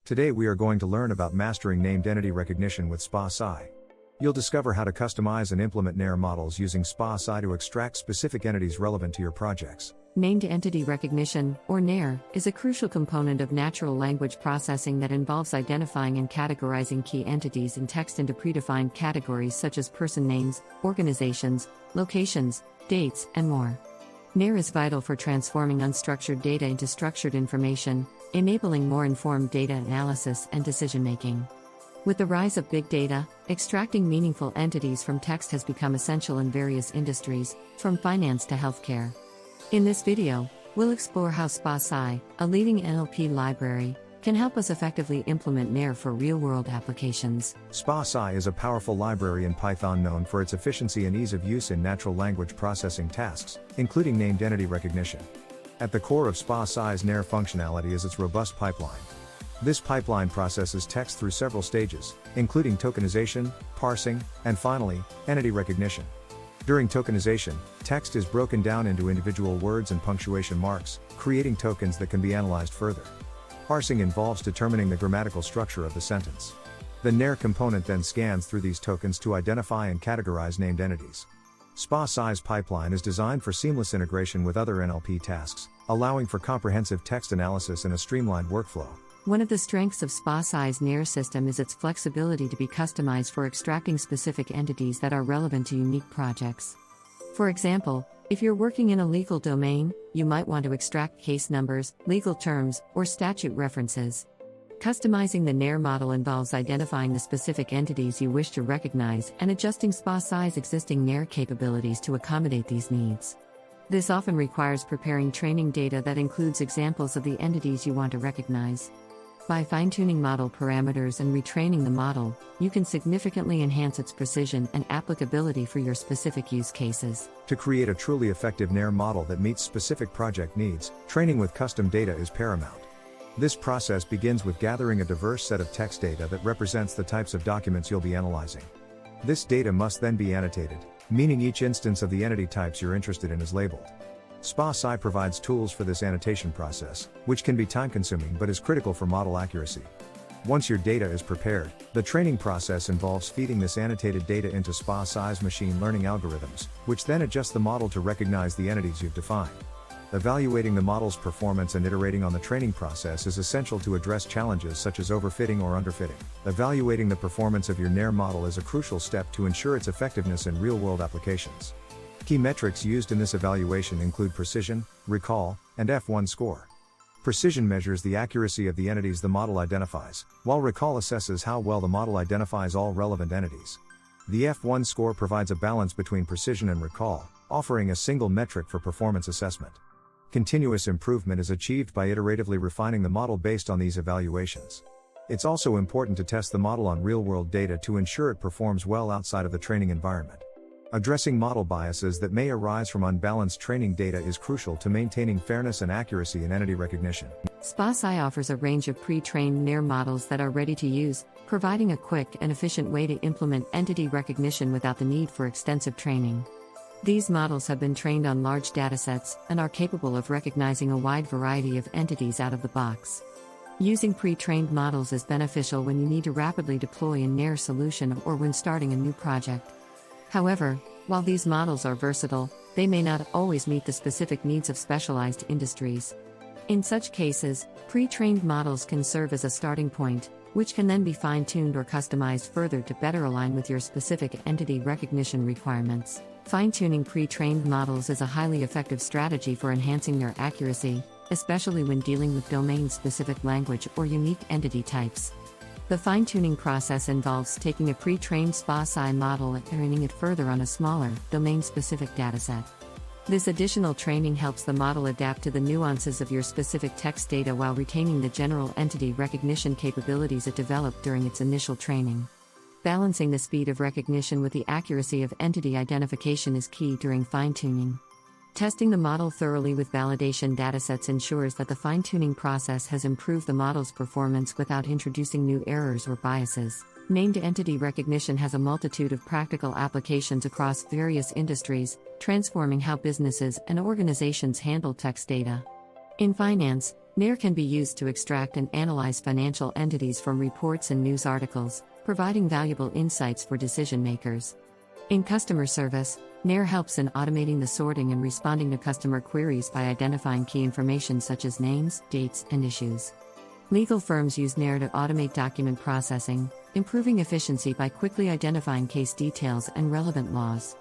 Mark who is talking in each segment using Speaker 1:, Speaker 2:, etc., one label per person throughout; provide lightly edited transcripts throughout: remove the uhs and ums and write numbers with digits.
Speaker 1: Today we are going to learn about mastering named entity recognition with SpaCy. You'll discover how to customize and implement NER models using SpaCy to extract specific entities relevant to your projects.
Speaker 2: Named entity recognition, or NER, is a crucial component of natural language processing that involves identifying and categorizing key entities in text into predefined categories such as person names, organizations, locations, dates, and more. NER is vital for transforming unstructured data into structured information, enabling more informed data analysis and decision-making. With the rise of big data, extracting meaningful entities from text has become essential in various industries, from finance to healthcare. In this video, we'll explore how SpaCy, a leading NLP library, can help us effectively implement NER for real-world applications.
Speaker 1: SpaCy is a powerful library in Python known for its efficiency and ease of use in natural language processing tasks, including named entity recognition. At the core of SpaCy's NER functionality is its robust pipeline. This pipeline processes text through several stages, including tokenization, parsing, and finally, entity recognition. During tokenization, text is broken down into individual words and punctuation marks, creating tokens that can be analyzed further. Parsing involves determining the grammatical structure of the sentence. The NER component then scans through these tokens to identify and categorize named entities. SpaCy's pipeline is designed for seamless integration with other NLP tasks, allowing for comprehensive text analysis in a streamlined workflow.
Speaker 2: One of the strengths of SpaCy's NER system is its flexibility to be customized for extracting specific entities that are relevant to unique projects. For example, if you're working in a legal domain, you might want to extract case numbers, legal terms, or statute references. Customizing the NER model involves identifying the specific entities you wish to recognize and adjusting SpaCy's existing NER capabilities to accommodate these needs. This often requires preparing training data that includes examples of the entities you want to recognize. By fine-tuning model parameters and retraining the model, you can significantly enhance its precision and applicability for your specific use cases.
Speaker 1: To create a truly effective NER model that meets specific project needs, training with custom data is paramount. This process begins with gathering a diverse set of text data that represents the types of documents you'll be analyzing. This data must then be annotated, meaning each instance of the entity types you're interested in is labeled. SpaCy provides tools for this annotation process, which can be time-consuming but is critical for model accuracy. Once your data is prepared, the training process involves feeding this annotated data into SpaCy's machine learning algorithms, which then adjust the model to recognize the entities you've defined. Evaluating the model's performance and iterating on the training process is essential to address challenges such as overfitting or underfitting. Evaluating the performance of your NER model is a crucial step to ensure its effectiveness in real-world applications. Key metrics used in this evaluation include precision, recall, and F1 score. Precision measures the accuracy of the entities the model identifies, while recall assesses how well the model identifies all relevant entities. The F1 score provides a balance between precision and recall, offering a single metric for performance assessment. Continuous improvement is achieved by iteratively refining the model based on these evaluations. It's also important to test the model on real-world data to ensure it performs well outside of the training environment. Addressing model biases that may arise from unbalanced training data is crucial to maintaining fairness and accuracy in entity recognition.
Speaker 2: SpaCy offers a range of pre-trained NER models that are ready to use, providing a quick and efficient way to implement entity recognition without the need for extensive training. These models have been trained on large datasets and are capable of recognizing a wide variety of entities out of the box. Using pre-trained models is beneficial when you need to rapidly deploy a NER solution or when starting a new project. However, while these models are versatile, they may not always meet the specific needs of specialized industries. In such cases, pre-trained models can serve as a starting point, which can then be fine-tuned or customized further to better align with your specific entity recognition requirements. Fine-tuning pre-trained models is a highly effective strategy for enhancing their accuracy, especially when dealing with domain-specific language or unique entity types. The fine-tuning process involves taking a pre-trained SpaCy model and training it further on a smaller, domain-specific dataset. This additional training helps the model adapt to the nuances of your specific text data while retaining the general entity recognition capabilities it developed during its initial training. Balancing the speed of recognition with the accuracy of entity identification is key during fine-tuning. Testing the model thoroughly with validation datasets ensures that the fine-tuning process has improved the model's performance without introducing new errors or biases. Named entity recognition has a multitude of practical applications across various industries, transforming how businesses and organizations handle text data. In finance, NER can be used to extract and analyze financial entities from reports and news articles, providing valuable insights for decision makers. In customer service, NER helps in automating the sorting and responding to customer queries by identifying key information such as names, dates, and issues. Legal firms use NER to automate document processing, improving efficiency by quickly identifying case details and relevant laws.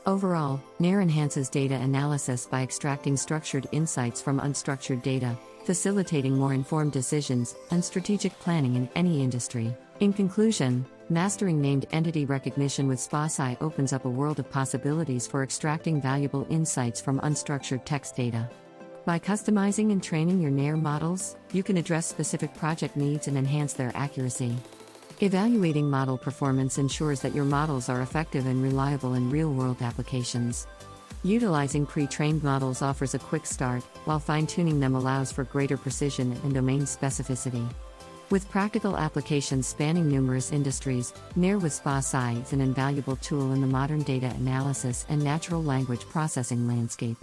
Speaker 2: Overall, NER enhances data analysis by extracting structured insights from unstructured data, facilitating more informed decisions and strategic planning in any industry. In conclusion, mastering named entity recognition with SpaCy opens up a world of possibilities for extracting valuable insights from unstructured text data. By customizing and training your NER models, you can address specific project needs and enhance their accuracy. Evaluating model performance ensures that your models are effective and reliable in real-world applications. Utilizing pre-trained models offers a quick start, while fine-tuning them allows for greater precision and domain specificity. With practical applications spanning numerous industries, NER with SpaCy is an invaluable tool in the modern data analysis and natural language processing landscape.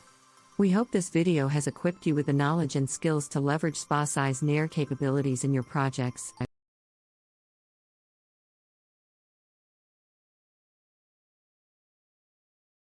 Speaker 2: We hope this video has equipped you with the knowledge and skills to leverage SpaCy's NER capabilities in your projects.